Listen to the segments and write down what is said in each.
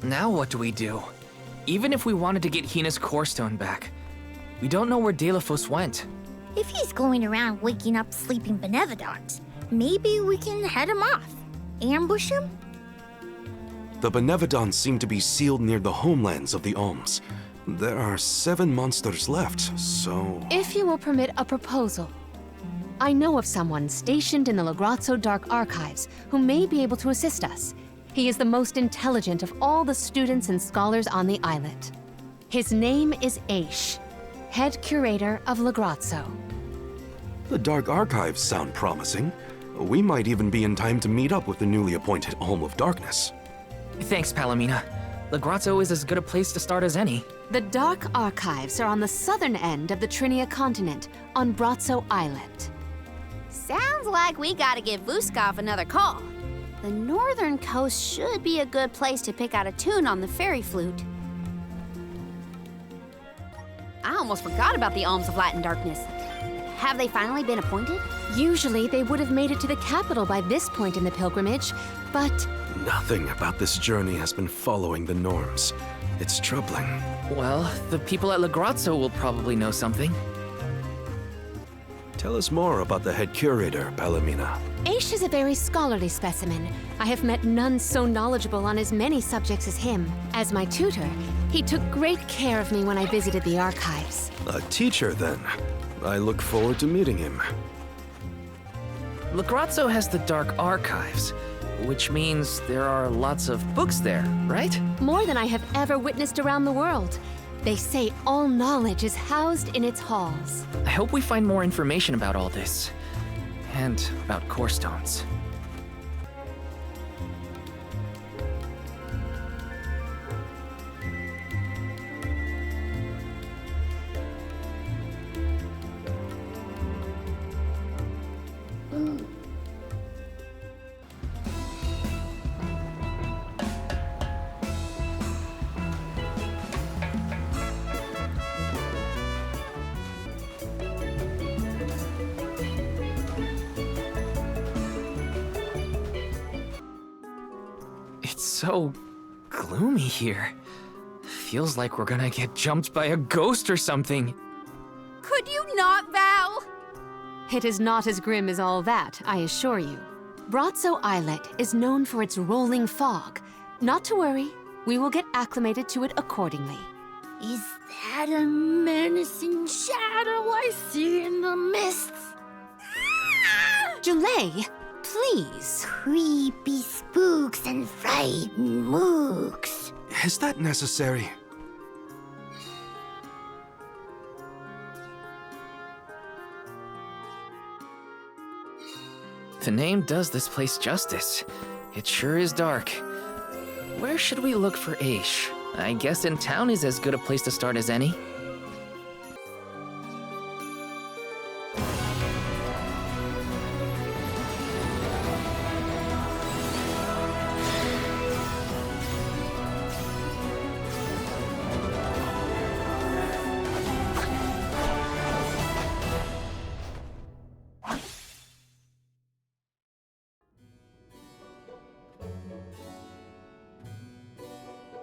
Now what do we do? Even if we wanted to get Hina's core stone back, we don't know where Delafos went. If he's going around waking up sleeping Benevodons, maybe we can head him off. Ambush him? The Benevodons seem to be sealed near the homelands of the Alms. There are 7 monsters left, so... If you will permit a proposal. I know of someone stationed in the Lagrazzo Dark Archives who may be able to assist us. He is the most intelligent of all the students and scholars on the islet. His name is Aish, head curator of Lagrazzo. The Dark Archives sound promising. We might even be in time to meet up with the newly appointed Alm of Darkness. Thanks, Palomina. Lagrazzo is as good a place to start as any. The Dark Archives are on the southern end of the Trinia continent, on Brazzo Islet. Sounds like we gotta give Vuskov another call. The northern coast should be a good place to pick out a tune on the fairy flute. I almost forgot about the Alms of Light and Darkness. Have they finally been appointed? Usually they would have made it to the capital by this point in the pilgrimage, but... Nothing about this journey has been following the norms. It's troubling. Well, the people at Lagrazzo will probably know something. Tell us more about the head curator, Palomina. Aish is a very scholarly specimen. I have met none so knowledgeable on as many subjects as him. As my tutor, he took great care of me when I visited the archives. A teacher, then. I look forward to meeting him. Lagrazzo has the Dark Archives, which means there are lots of books there, right? More than I have ever witnessed around the world. They say all knowledge is housed in its halls. I hope we find more information about all this. And about core stones. It's so gloomy here. Feels like we're gonna get jumped by a ghost or something. Could you not, Val? It is not as grim as all that, I assure you. Brazzo Islet is known for its rolling fog. Not to worry, we will get acclimated to it accordingly. Is that a menacing shadow I see in the mists? Julay, please. Creepy spooks and frightened mooks. Is that necessary? The name does this place justice. It sure is dark. Where should we look for Aish? I guess in town is as good a place to start as any.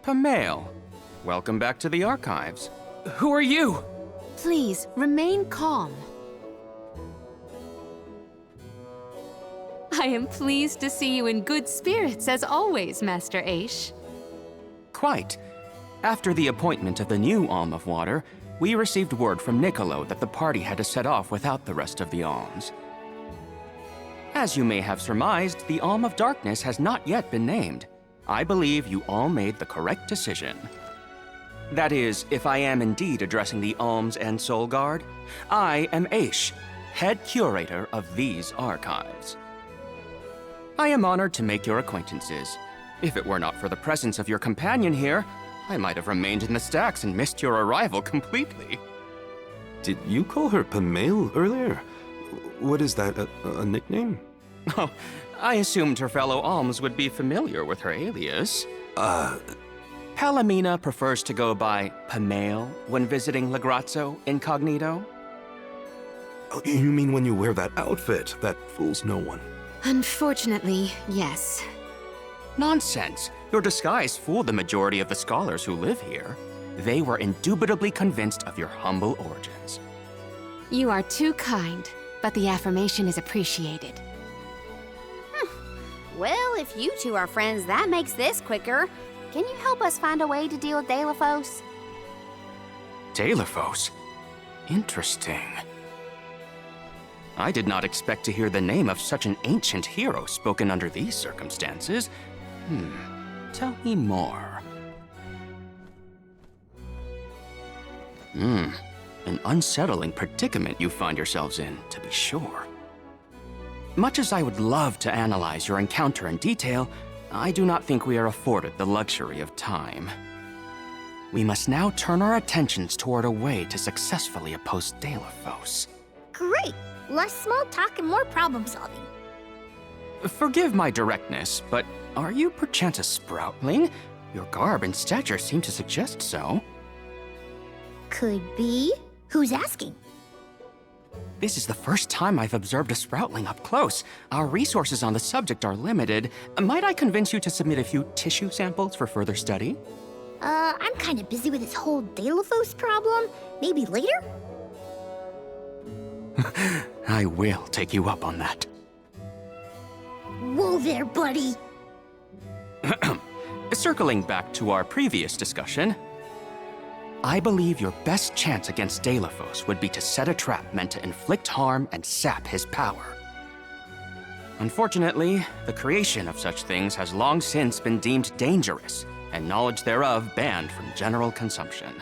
Pamail, welcome back to the archives. Who are you? Please, remain calm. I am pleased to see you in good spirits, as always, Master Aish. Quite. After the appointment of the new Alm of Water, we received word from Niccolo that the party had to set off without the rest of the alms. As you may have surmised, the Alm of Darkness has not yet been named. I believe you all made the correct decision. That is, if I am indeed addressing the Alms and Soul Guard, I am Aish, head curator of these archives. I am honored to make your acquaintances. If it were not for the presence of your companion here, I might have remained in the stacks and missed your arrival completely. Did you call her Pamail earlier? What is that, a nickname? Oh, I assumed her fellow alms would be familiar with her alias. Palomina prefers to go by Pamail when visiting Lagrazzo incognito. Oh, you mean when you wear that outfit that fools no one? Unfortunately, yes. Nonsense. Your disguise fooled the majority of the scholars who live here. They were indubitably convinced of your humble origins. You are too kind, but the affirmation is appreciated. Well, if you two are friends, that makes this quicker. Can you help us find a way to deal with Delphos? Delphos? Interesting. I did not expect to hear the name of such an ancient hero spoken under these circumstances. Tell me more. An unsettling predicament you find yourselves in, to be sure. Much as I would love to analyze your encounter in detail, I do not think we are afforded the luxury of time. We must now turn our attentions toward a way to successfully oppose Delphos. Great! Less small talk and more problem solving. Forgive my directness, but are you perchance a sproutling? Your garb and stature seem to suggest so. Could be. Who's asking? This is the first time I've observed a sproutling up close. Our resources on the subject are limited. Might I convince you to submit a few tissue samples for further study? I'm kind of busy with this whole Delphos problem. Maybe later? I will take you up on that. Whoa there, buddy. Circling back to our previous discussion, I believe your best chance against Delphos would be to set a trap meant to inflict harm and sap his power. Unfortunately, the creation of such things has long since been deemed dangerous, and knowledge thereof banned from general consumption.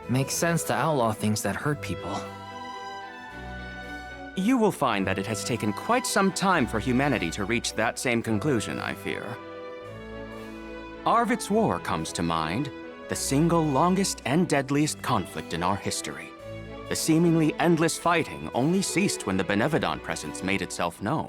Makes sense to outlaw things that hurt people. You will find that it has taken quite some time for humanity to reach that same conclusion, I fear. Arvid's War comes to mind, the single longest and deadliest conflict in our history. The seemingly endless fighting only ceased when the Benevodon presence made itself known.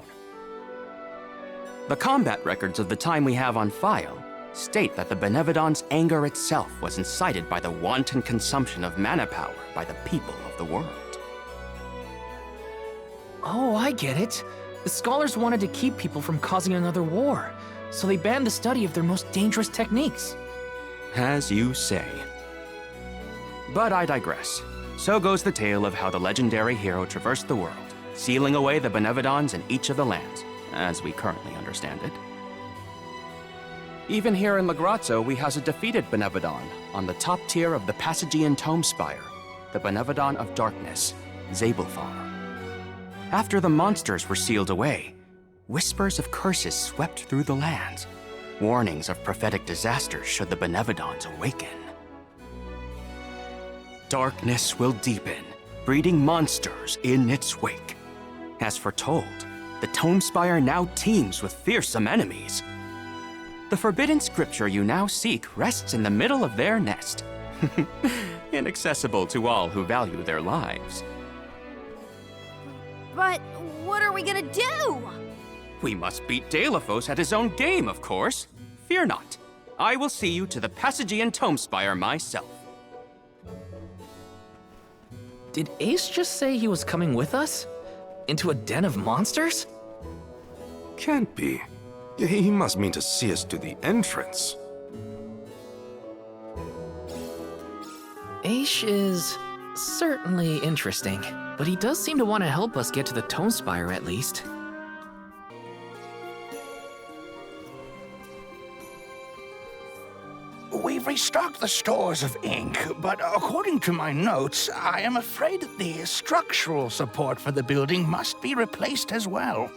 The combat records of the time we have on file state that the Benevodon's anger itself was incited by the wanton consumption of mana power by the people of the world. Oh, I get it. The scholars wanted to keep people from causing another war, so they banned the study of their most dangerous techniques. As you say. But I digress. So goes the tale of how the legendary hero traversed the world, sealing away the Benevodons in each of the lands, as we currently understand it. Even here in Lagrazzo, we house a defeated Benevodon on the top tier of the Passagian Tome Spire, the Benevodon of Darkness, Zabelfar. After the monsters were sealed away, whispers of curses swept through the lands, warnings of prophetic disaster should the Benevodons awaken. Darkness will deepen, breeding monsters in its wake. As foretold, the Tome Spire now teems with fearsome enemies. The forbidden scripture you now seek rests in the middle of their nest, inaccessible to all who value their lives. But what are we gonna do? We must beat Delphos at his own game, of course. Fear not. I will see you to the Passagian Tome Spire myself. Did Ace just say he was coming with us? Into a den of monsters? Can't be. He must mean to see us to the entrance. Ace is certainly interesting, but he does seem to want to help us get to the Tome Spire at least. We've restocked the stores of ink, but according to my notes, I am afraid that the structural support for the building must be replaced as well.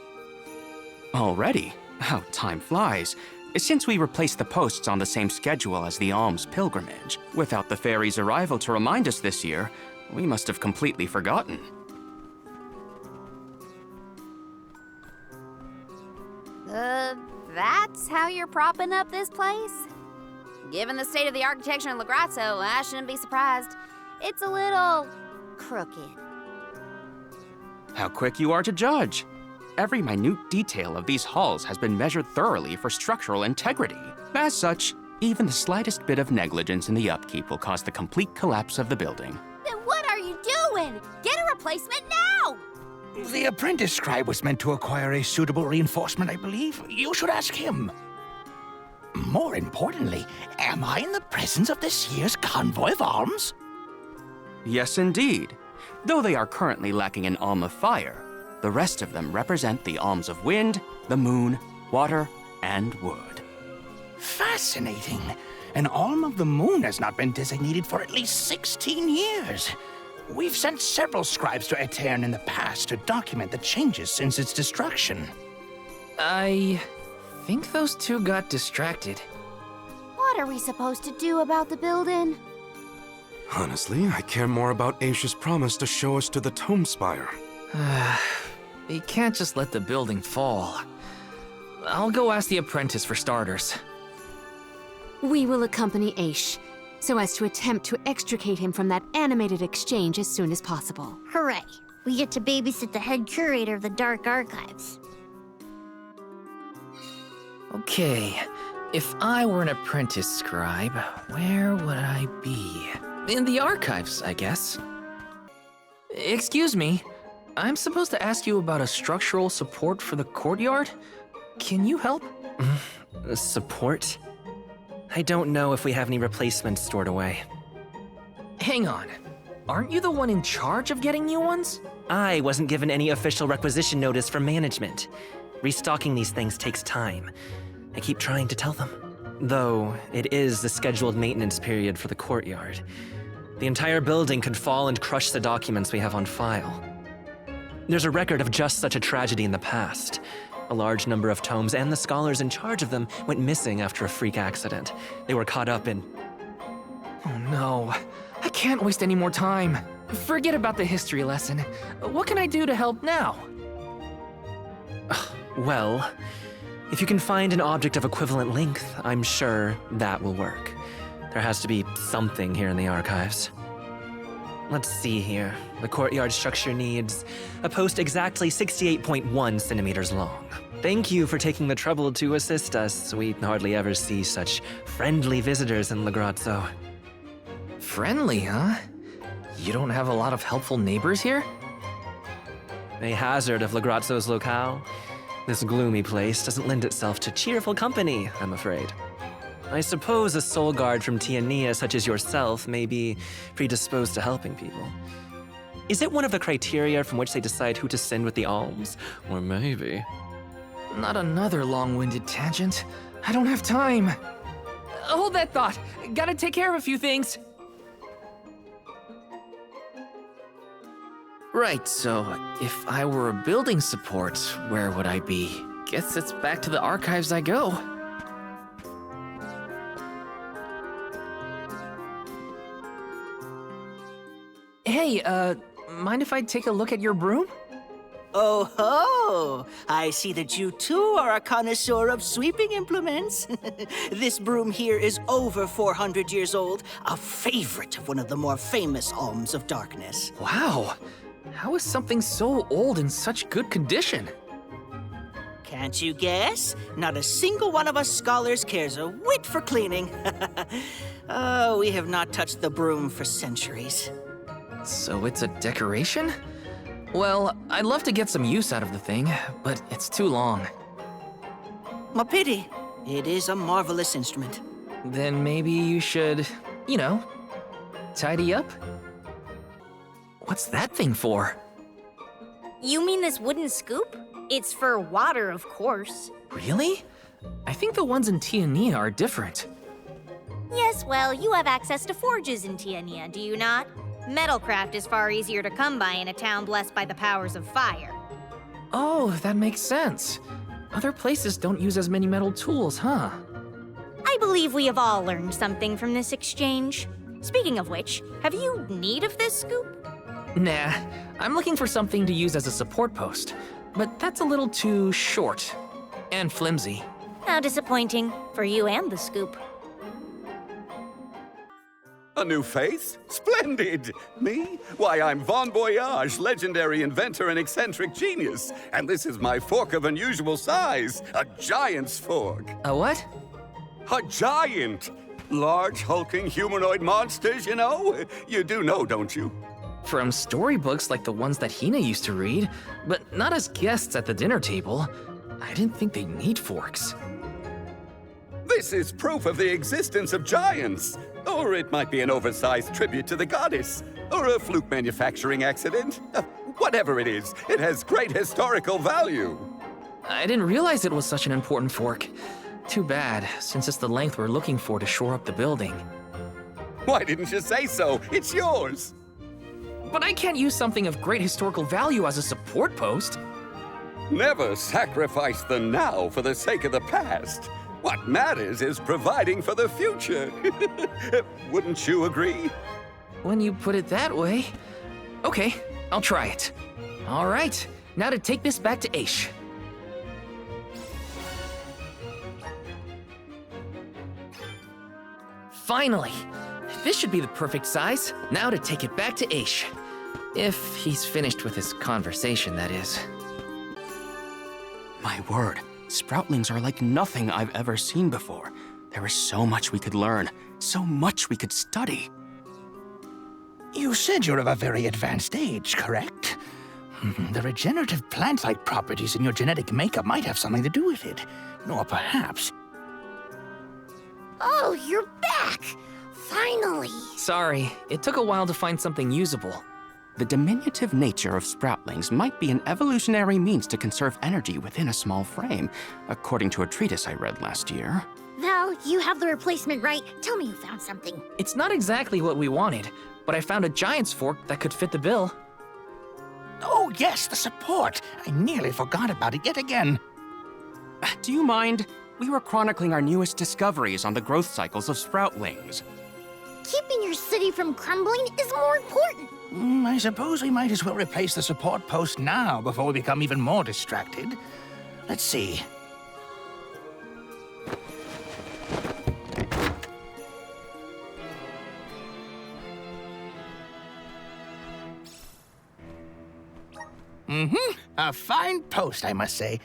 Already? How time flies. Since we replaced the posts on the same schedule as the Alms pilgrimage, without the fairy's arrival to remind us this year, we must have completely forgotten. That's how you're propping up this place? Given the state of the architecture in Lagrazzo, I shouldn't be surprised. It's a little crooked. How quick you are to judge. Every minute detail of these halls has been measured thoroughly for structural integrity. As such, even the slightest bit of negligence in the upkeep will cause the complete collapse of the building. Then what are you doing? Get a replacement now! The apprentice scribe was meant to acquire a suitable reinforcement, I believe. You should ask him. More importantly, am I in the presence of this year's convoy of alms? Yes, indeed. Though they are currently lacking an alm of fire, the rest of them represent the alms of wind, the moon, water, and wood. Fascinating. An alm of the moon has not been designated for at least 16 years. We've sent several scribes to Aetern in the past to document the changes since its destruction. I think those two got distracted. What are we supposed to do about the building? Honestly, I care more about Aisha's promise to show us to the tomb spire. They can't just let the building fall. I'll go ask the apprentice for starters. We will accompany Aish, so as to attempt to extricate him from that animated exchange as soon as possible. Hooray! We get to babysit the head curator of the Dark Archives. Okay, if I were an apprentice scribe, where would I be? In the archives, I guess. Excuse me, I'm supposed to ask you about a structural support for the courtyard? Can you help? Support? I don't know if we have any replacements stored away. Hang on, aren't you the one in charge of getting new ones? I wasn't given any official requisition notice from management. Restocking these things takes time. I keep trying to tell them. Though, it is the scheduled maintenance period for the courtyard. The entire building could fall and crush the documents we have on file. There's a record of just such a tragedy in the past. A large number of tomes and the scholars in charge of them went missing after a freak accident. They were caught up in... Oh no, I can't waste any more time. Forget about the history lesson. What can I do to help now? Well, if you can find an object of equivalent length, I'm sure that will work. There has to be something here in the archives. Let's see here. The courtyard structure needs a post exactly 68.1 centimeters long. Thank you for taking the trouble to assist us. We hardly ever see such friendly visitors in Lagrazzo. Friendly, huh? You don't have a lot of helpful neighbors here? A hazard of Lagrazzo's locale. This gloomy place doesn't lend itself to cheerful company, I'm afraid. I suppose a soul guard from Tiania such as yourself may be predisposed to helping people. Is it one of the criteria from which they decide who to send with the alms? Or maybe... Not another long-winded tangent. I don't have time. Hold that thought. Gotta take care of a few things. Right, so if I were a building support, where would I be? Guess it's back to the archives I go. Hey, mind if I take a look at your broom? Oh ho! I see that you too are a connoisseur of sweeping implements. This broom here is over 400 years old, a favorite of one of the more famous alms of darkness. Wow, how is something so old in such good condition? Can't you guess? Not a single one of us scholars cares a whit for cleaning. Oh, we have not touched the broom for centuries. So it's a decoration? Well, I'd love to get some use out of the thing, but it's too long. A pity. It is a marvelous instrument. Then maybe you should, tidy up? What's that thing for? You mean this wooden scoop? It's for water, of course. Really? I think the ones in Tiania are different. Yes, well, you have access to forges in Tiania, do you not? Metalcraft is far easier to come by in a town blessed by the powers of fire. Oh, that makes sense. Other places don't use as many metal tools, huh? I believe we have all learned something from this exchange. Speaking of which, have you need of this scoop? Nah, I'm looking for something to use as a support post, but that's a little too short and flimsy. How disappointing for you and the scoop. A new face? Splendid! Me? Why, I'm Bon Voyage, legendary inventor and eccentric genius. And this is my fork of unusual size, a giant's fork. A what? A giant! Large, hulking humanoid monsters, you know? You do know, don't you? From storybooks like the ones that Hina used to read, but not as guests at the dinner table. I didn't think they'd need forks. This is proof of the existence of giants. Or it might be an oversized tribute to the goddess. Or a fluke manufacturing accident. Whatever it is, it has great historical value. I didn't realize it was such an important fork. Too bad, since it's the length we're looking for to shore up the building. Why didn't you say so? It's yours. But I can't use something of great historical value as a support post. Never sacrifice the now for the sake of the past. What matters is providing for the future. Wouldn't you agree? When you put it that way. Okay, I'll try it. All right, now to take this back to Aish. Finally! This should be the perfect size. Now to take it back to Aish. If he's finished with his conversation, that is. My word, sproutlings are like nothing I've ever seen before. There is so much we could learn, so much we could study. You said you're of a very advanced age, correct? The regenerative plant-like properties in your genetic makeup might have something to do with it. Or perhaps... Oh, you're back! Finally! Sorry, it took a while to find something usable. The diminutive nature of sproutlings might be an evolutionary means to conserve energy within a small frame, according to a treatise I read last year. Val, you have the replacement, right? Tell me you found something. It's not exactly what we wanted, but I found a giant's fork that could fit the bill. Oh yes, the support! I nearly forgot about it yet again. Do you mind? We were chronicling our newest discoveries on the growth cycles of sproutlings. Keeping your city from crumbling is more important. I suppose we might as well replace the support post now before we become even more distracted. Let's see. A fine post, I must say.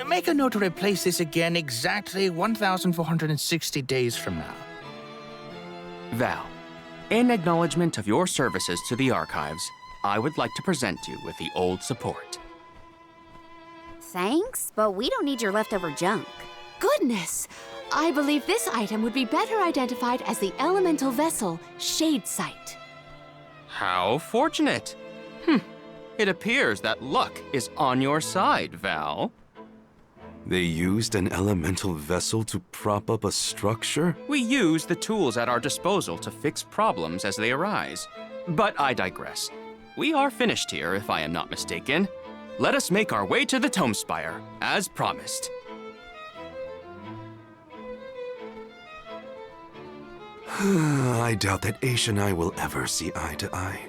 Make a note to replace this again exactly 1,460 days from now. Val, in acknowledgement of your services to the archives, I would like to present you with the old support. Thanks, but we don't need your leftover junk. Goodness! I believe this item would be better identified as the elemental vessel, Shade Sight. How fortunate! It appears that luck is on your side, Val. They used an elemental vessel to prop up a structure? We use the tools at our disposal to fix problems as they arise. But I digress. We are finished here, if I am not mistaken. Let us make our way to the Tome Spire, as promised. I doubt that Aish and I will ever see eye to eye.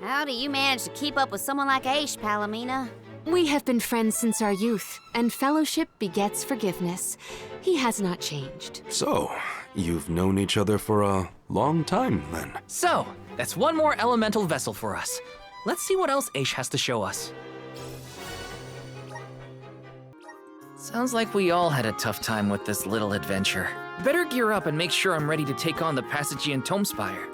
How do you manage to keep up with someone like Aish, Palomina? We have been friends since our youth, and fellowship begets forgiveness. He has not changed. So, you've known each other for a long time, then? So, that's one more elemental vessel for us. Let's see what else Aish has to show us. Sounds like we all had a tough time with this little adventure. Better gear up and make sure I'm ready to take on the Passagean Tome Spire.